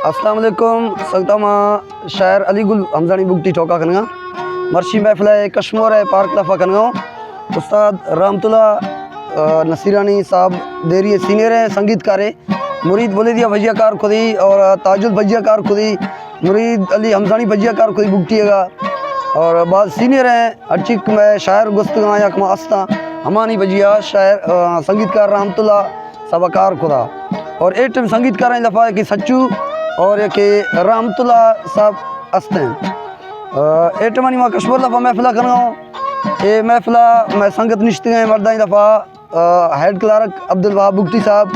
अस्सलाम वालेकुम। सगतामा शायर अली गुल हमजानी बुगटी ठोका कनगा मर्शी महफिल कश्मीर है पार्क दफा कनगा उस्ताद रहमतुल्ला नसीरानी साहब देरी सीनियर है संगीतकार है मुरीद बोलेदिया भजियाकार खुदी और ताजुल भजियाकार खुदी मुरीद अली हमजानी भजियाकार खुदी बुगटीएगा और बाद सीनियर हैं अर्चिक में शायर गुस्तगा या कमा अस्ता हमानी भजिया शायर संगीतकार रहमतुल्ला सबाकार खुदा और एक टाइम संगीतकार हैं दफ़ा कि सच्चू और के रहमतुल्ला साहब अस्ते हैं एक टाइम माँ कश्मीर दफ़ा महफिला करना ये महफिला मैं संगत निश्ते हैं मर्दा दफ़ा हेड क्लार्क अब्दुल वहाब बुगटी साहब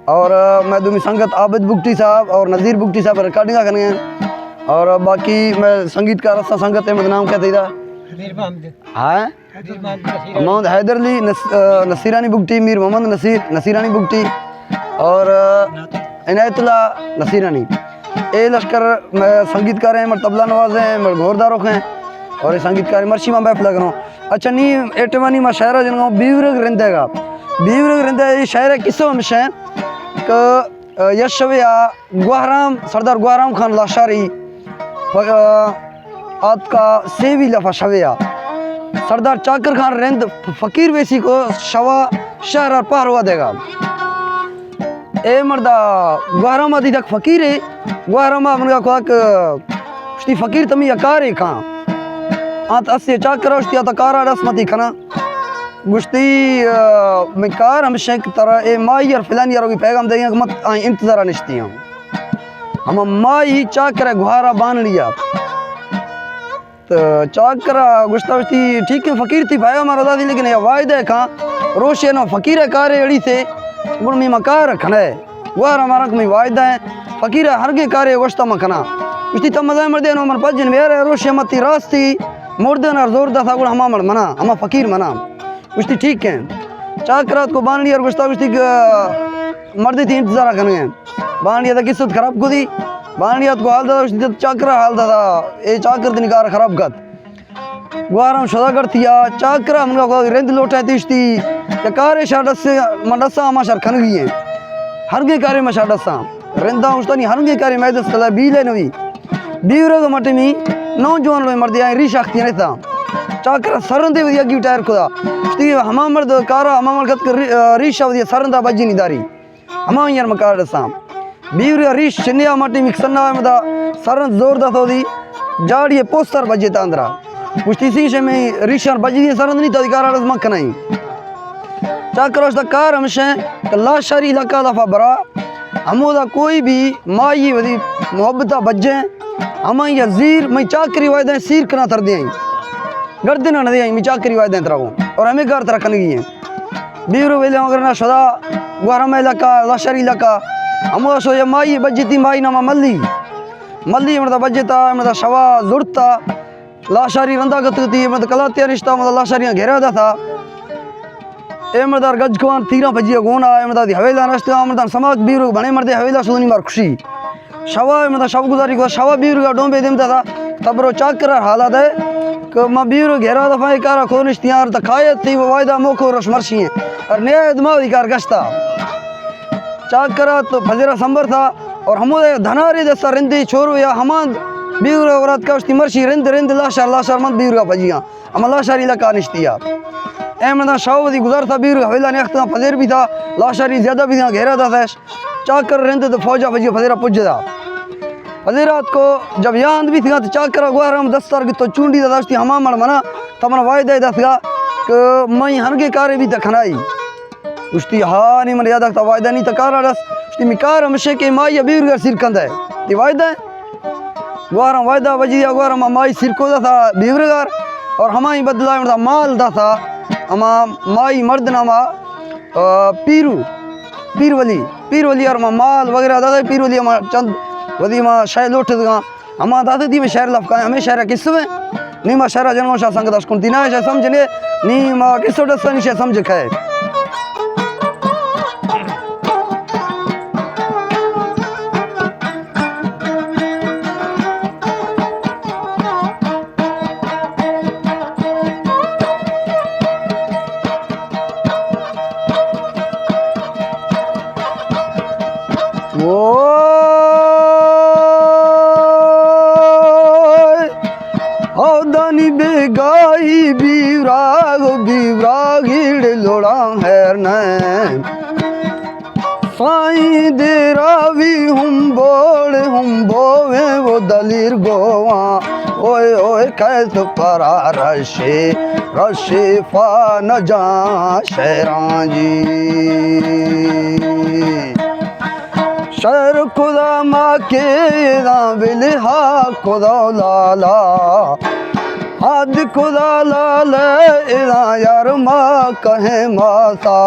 और मैं दूमी संगत आबिद बुगटी साहब और नज़ीर बुगटी साहब रिकॉर्डिंग करने हैं और बाकी मैं संगीतकार असा संगत है मेरा नाम क्या था हाँ मोहम्मद हैदर अली नसीरानी बुगटी मीर मोहम्मद नसीरानी बुगटी और इनायतुल्ला नसीरानी ए लश्कर मैं संगीतकार हैं मेरे तबला नवाज हैं मेरे घोरदारों हैं और ये संगीतकार मर्शी में महफिल करूँ अच्छा नी एटवानी में शायरा जनगा बीवरग रिंदेगा बीवरग रिंदे ये शायर किस्सों में है कि यशविया गुहराम सरदार गुहराम खान लाशारी आज का सेवी लफा शविया सरदार चाकर खान रिंद फ़कीर वेसी को शवा शहर और पार हुआ देगा ए मर्दा गुहराम आदि तक फ़कीर है गुहराम अपने को उसकी फ़कीर तमी अकार है कहाँ आत अस्से चाकर उसकी अतकारा रस्मती खाना गुश्ती में कार हमेशा की तरह ए माई और फिलानी यारों की पैगाम देंगे कि मत आए इंतज़ारा निश्ती हूँ हम माई चाकर गुहारा बांध लिया तो चाकर गुश्ता उसकी ठीक है फ़कीर थी पैगाम रदा थी लेकिन ये वायदे कहाँ रोशे ना फ़कीर है कार एड़ी से गुण में मकार खड़ा है गुहारा हमारा को में वायदा है फ़कीर हर के कार गोश्ता में खना उसकी तब मज़ा मर देना हमारे पास जिन वेर रोशे मती रास्ती मुर्दन और जोर दा था गुण हमार मना हम फ़कीर मना उसकी ठीक है चाकरात को बांध लिया और गुश्ता उसकी मर्दी थी इंतज़ार करने बांध लिया था किस्सत खराब को दी बांध लिया को हाल था उसकी चाकरा हाल था ये चाकर दिन कार खराब कर गुआराम शुदा कर थिया चाकरा हमने को रेंद लोटा थी उसकी या कार शाडस से मडसा हमार शर खन गई है हर के कार्य में शाडसा रेंदा उसता नहीं हर के कार्य में दस सला बीले नवी बीवरग मटे में नौजवान लोग मर्दी आए री शक्ति नहीं था चाकर सरंदे वदिया की टायर खुदा उसकी हमार मर्द कारा हमार गत रीशा वदिया सरंदा बजी नहीं दारी हमार यार मकार दसा बीवरग रीश चन्या मटे में सन्ना में दा सरंद जोर दा थोड़ी जाड़ी पोस्टर बजे ता अंदरा उसकी सी में रीशा बजी सरंद नहीं था कारा रस मक नहीं चाकर उसका कार हमेशा लाशारी इलाका दफा बरा हमोदा कोई भी माई वदी मोहब्बत बजे हम या जीर मैं चाकरी वायदे सीर कना तर दिया गर्दन न दिया मैं चाकरी वायदे तरह और हमें घर तरह खन गई हैं बीरो वेले अगर ना सदा गुहराम इलाका लाशारी इलाका हम सो ये माई बजती माई नामा मल्ली मल्ली मतलब बजता मतलब शवा जुड़ता लाशारी रंदा गति मतलब कलातिया रिश्ता मतलब लाशारियाँ घेरा था ए मर्दार गजकवान तीरा भजिया गोना ए मर्दा हवेला रस्ते मर्दा समाज बीरो बने मर्दे हवेला सुनी मार खुशी शवा मतलब शव गुजारी को शवा बीरो का डोंबे देमता था तब रो चाकर हालात है कि मां बीरो घेरा दफा कारा खोनिश तियार त खायत थी वो वायदा मोको रश मर्शी है और नया दिमाग कार गश्ता चाकर तो फजरा संबर था और हम धनारे दस्ता रिंदी छोरो या हमान बीरो औरत का उसकी मर्शी रिंद रिंद लाशार लाशार मत बीरो का भजिया हम लाशारी लका निश्तिया एमदा शावदी गुजार था बीर हवेला ने अख्ता फजेर भी था लाशारी ज़्यादा भी था घेरा था चाकर रहते तो फौजा भजिया फजेरा पुज था फजेरात को जब यहाँ भी था तो चाकर गुआराम दस्तर की तो चूंडी था उसकी हमा मर मना तमन वायदा था कि मैं हर के कारे भी तखनाई उसकी हाँ नहीं मन याद था वायदा नहीं तकारा रस उसकी मिकार हमेशा के माई बीर का सिर कंदा है ये वायदा है गुआराम वायदा भजिया गुआराम माई सिर को था बीवरगार और हमारी बदला माल था अमा माई मर्द नामा पीर वली और माल वगैरह दादा पीर वली चंद वदी माँ शायद लोट हमा दादा दी में शहर लफका हमें शहर किस में नी माँ शहर जन्म शाह संगत अशकुंती ना शायद समझने नी माँ किस डस्ता नहीं शायद समझ खाए वो दनी बेगाही बीवराग हीड़ लोड़ा हैर न साईं दे रावी हम बोवे वो दलीर गोवा ओए ओए कैस परा रशे फा न जा शहरां जी शहर खुदा माँ के बिलहा खुदा लाला हाथ खुदा लाल यार माँ कहे माता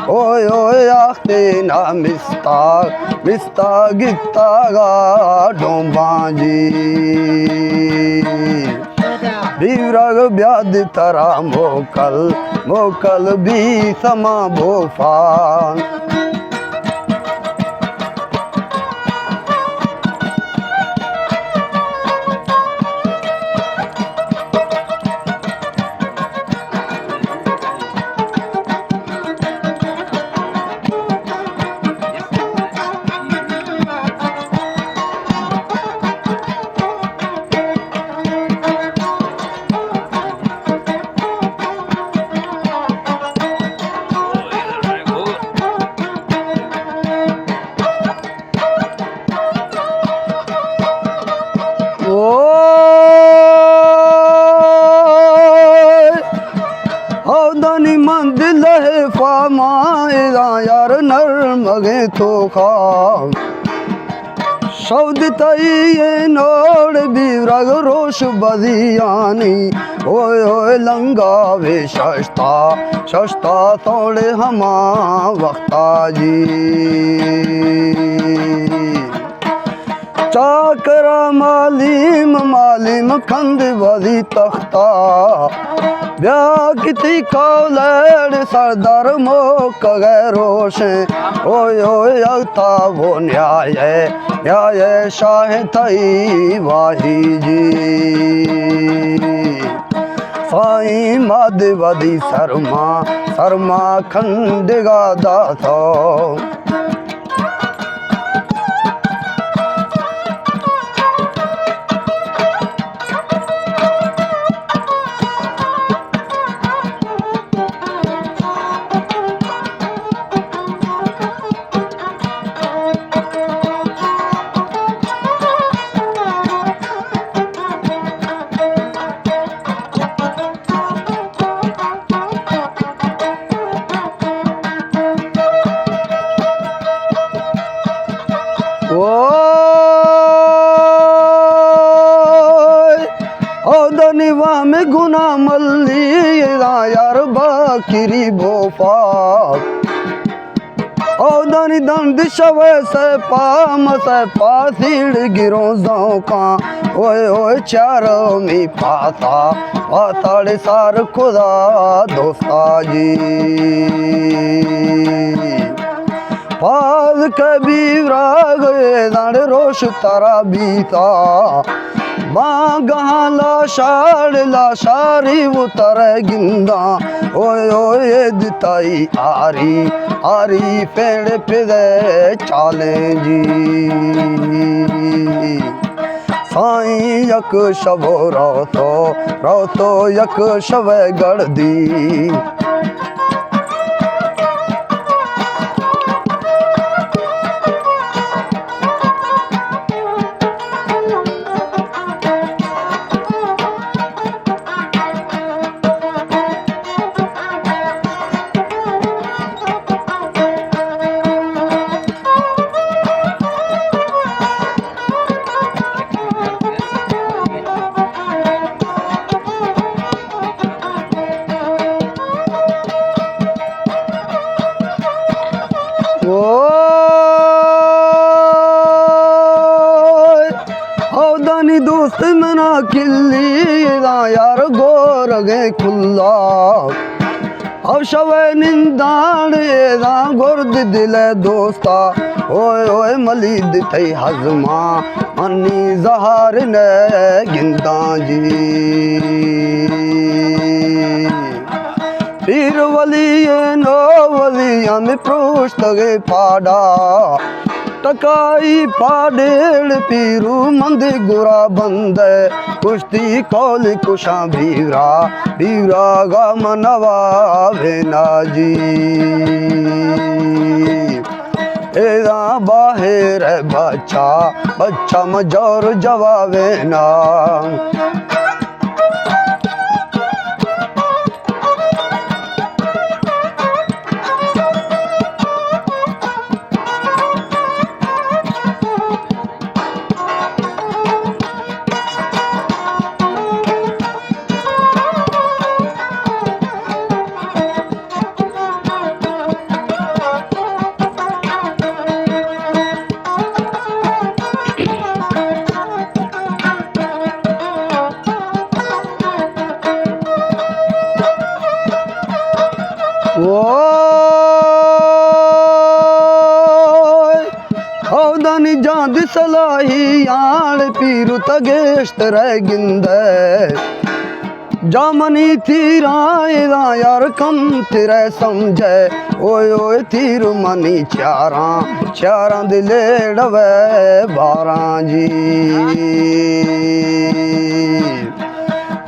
ओए ओए आखते ना मिस्ता गिता गा डोंबा जी बीवराग ब्याद तरा मोकल भी समा बोफान हौदनी मंदिल है फामायदा यार नर मगे तो खा शब्द तई नोड़ बीवराग रोश बदियानी ओए ओए लंगावे शस्ता तोड़े हमा वक्ता जी चाकरा मालिम खंद वदी तख्ता ब्याह किती कौलड़ सरदार मोक गए रोशे ओए ओए अगता वो न्याय शाह थई वाही जी साईं मद वदी शर्मा खंड गादा थो दनिवा में गुना मल्ली यार बाकिरी बोफा दनी दंड शवे से पासीड़ गिरो का ओए ओए चारों में पाताड़े सार खुदा दोस्ता जी पाल कबीराग दाड़ रोश तारा बीता माँ गहाँ लाशारी उतर गिंदा ओए ओए दिताई आरी पेड़ पे चाले जी साईं यक शबो रो यक शवे गढ़ दी हौदनी दोस्त मना किल्ली यार गोर गे खुल्ला अब शवे निंदाण गोर्द दिले दोस्ता ओए ओए मलिद थई हजमा मनी जहार ने गिंदा जी पीर वली नो वलिया में प्रोष्ट गे पाड़ा टकाई पाडेल पीरू मंद गुरा बंद कुश्ती कौल कुशा भीरा भीरा गा मनवा भेना जी एदा बाहर बच्चा बच्चा मजोर जवावे ना हौदानी जांद सलाही आड़ पीरू तगेश्त रह गिंदे जामनी तीरा यार कम तेरे समझे ओए ओए तीर मनी चारा दिले डवे 12 जी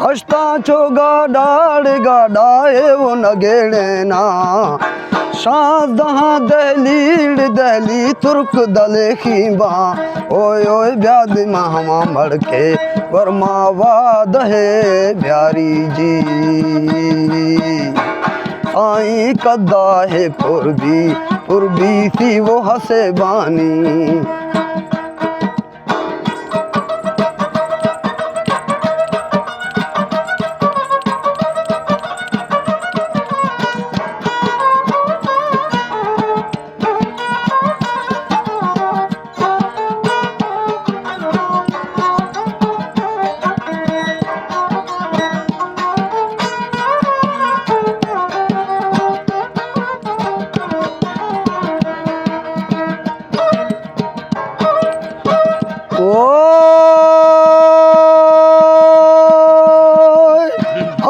हस्ता छो गाड़ा वो नगेड़े ना शाह दहा दहली तुर्क दले खीबा ओए ओए ब्याद महमा मड़के वर्मावाद है प्यारी जी आई कदा है पुरबी थी वो हसे बानी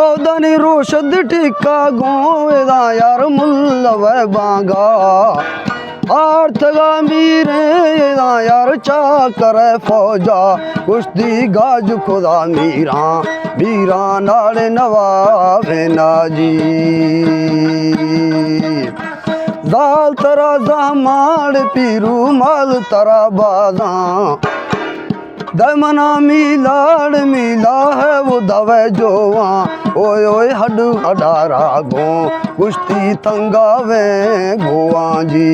औदनी रोशद टिक्का गोवेदा यार मुल्लव बांगा आर्थगा मीरे यार चाकर फौजा कुश्ती गाज खुदा मीरा नाड़े नवावे नाजी जाल तरा जमाड़ पीरू माल तरा बाजा दमना मिला है वो दवे जोवा ओए ओए हडू हडारा गो कुश्ती तंगावे गोवा जी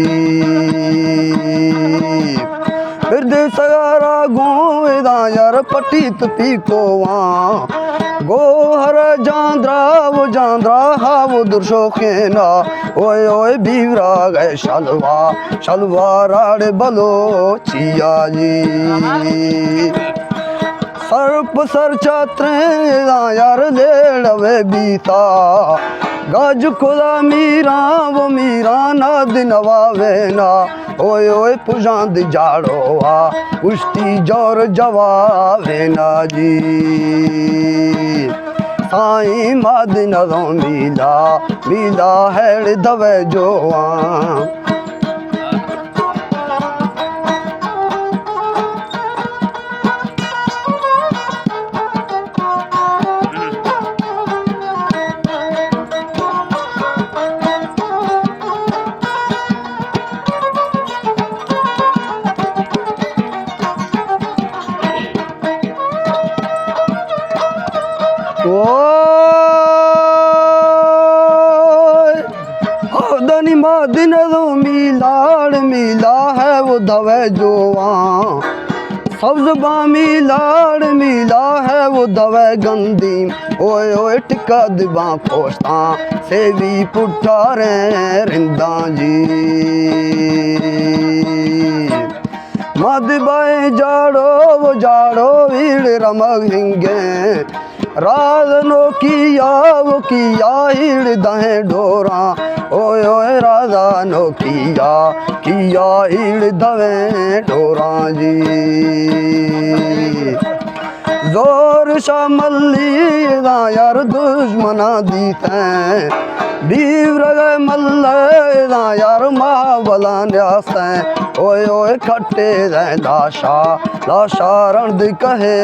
फिर दे सगारा गोवेदा यार पटीत पीकोवा गोहर जांद्रा वो वो दुर्शो खेना ओए ओए बीवरा गए शलवा राड़े बलो चिया जी सर्प सर छात्रे यार लेड़वे बीता गाज खुदा मीरा नाद नवावे ना ओए ओए पुजांद जाड़ोवा कुश्ती जोर जवावे ना जी साईं माद नदो मीला हेड़ दवे जोआ औदनी मादिन मिला है वो दवे जोआ सब्ज बामी मिला है वो दवे गंदी ओए ओए टिका दिबा पोस्ता सेवी पुठा रे रिंदा जी मदबाए जाड़ो वीड़ रमग हिंगे राज नो किया वो किया हिड़ दहे डोरा ओए ओए राजा नो किया हिड़ दवे डोरा जी जोर निमशा मल्ली दा यार दुश्मना दी तैं बीव रगे मल्ले दा यार महाबला न्यासै ओए ओए खट्टे दे लाशा रण दी कहे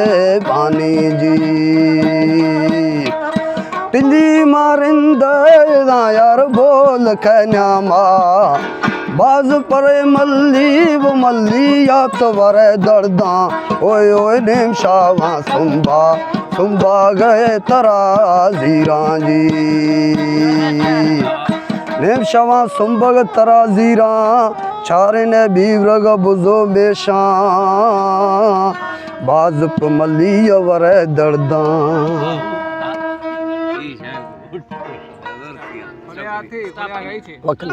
बानी जी टिंडी मारिंदे दा यार बोल कहन्यामा बाज परे मल्ली वो मल्ली या तो वरे दर्दा ओए ओए नेम शावा सुम्बा गए तरा जीरा जी नेम शावा सुम्बग तरा जीरा चारे ने बीवरग बुजो बेशा बाज प मल्ली वरे दर्दा वकील